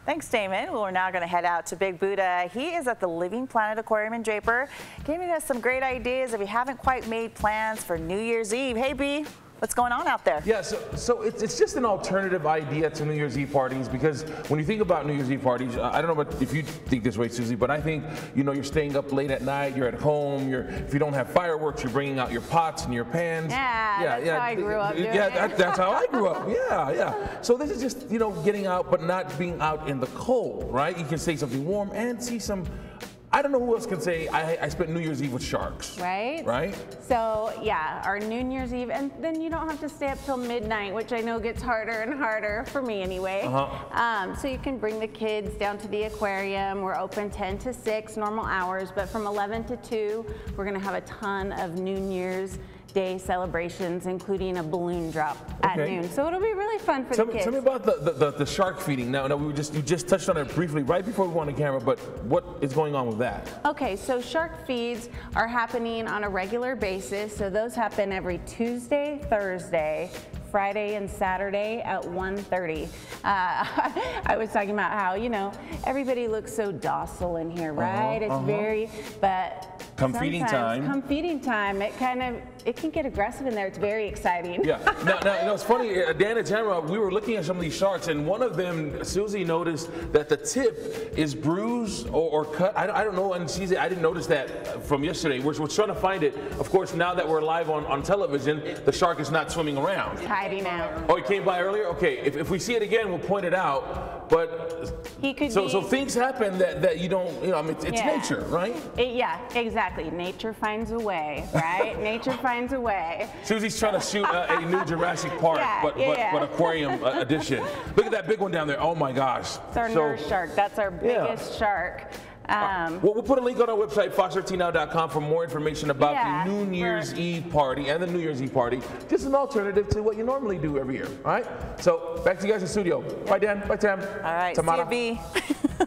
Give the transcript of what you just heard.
Thanks, Damon. Well, we're now going to head out to Big Buddha. He is at the Living Planet Aquarium in Draper, giving us some great ideas if you haven't quite made plans for New Year's Eve. Hey, B. What's going on out there? Yeah, so it's just an alternative idea to New Year's Eve parties, because when you think about New Year's Eve parties, I don't know about if you think this way, Susie, but I think, you know, you're staying up late at night, you're at home, if you don't have fireworks, you're bringing out your pots and your pans. Yeah, that's how I grew up doing it. That's how I grew up. Yeah. So this is just, you know, getting out, but not being out in the cold, right? You can say something warm and see some. I don't know who else can say I spent New Year's Eve with sharks. Right? Right? So yeah, our New Year's Eve, and then you don't have to stay up till midnight, which I know gets harder and harder for me anyway. So you can bring the kids down to the aquarium. We're open 10 to 6, normal hours, but from 11 to 2, we're gonna have a ton of New Year's Day celebrations, including a balloon drop at noon. So it'll be really fun for the kids. Tell me about you shark feeding. Now you just touched on it briefly right before we went on camera, but what is going on with that? Okay, so shark feeds are happening on a regular basis. So those happen every Tuesday, Thursday, Friday and Saturday at 1:30. I was talking about how, you know, everybody looks so docile in here, right? It's very, but come feeding time, it can get aggressive in there. It's very exciting. Yeah. Now you know, it's funny, Dan and Tamara, we were looking at some of these sharks, and one of them, Susie, noticed that the tip is bruised or cut. I don't know, and I didn't notice that from yesterday. We're trying to find it. Of course, now that we're live on television, the shark is not swimming around. Hiding out. Oh, he came by earlier? Okay, if we see it again, we'll point it out. But he could so things happen that you don't, you know, I mean, it's nature, right? Yeah, exactly. Nature finds a way, right? Nature finds a way. Susie's trying to shoot a new Jurassic Park, but aquarium edition. Look at that big one down there. Oh my gosh. It's our nurse shark. That's our biggest shark. We'll put a link on our website, fox13now.com, for more information about the New Year's Eve party and the New Year's Eve party. Just an alternative to what you normally do every year, all right? So back to you guys in the studio. Bye, Dan. Bye, Tam. All right, Tamara. see you, B.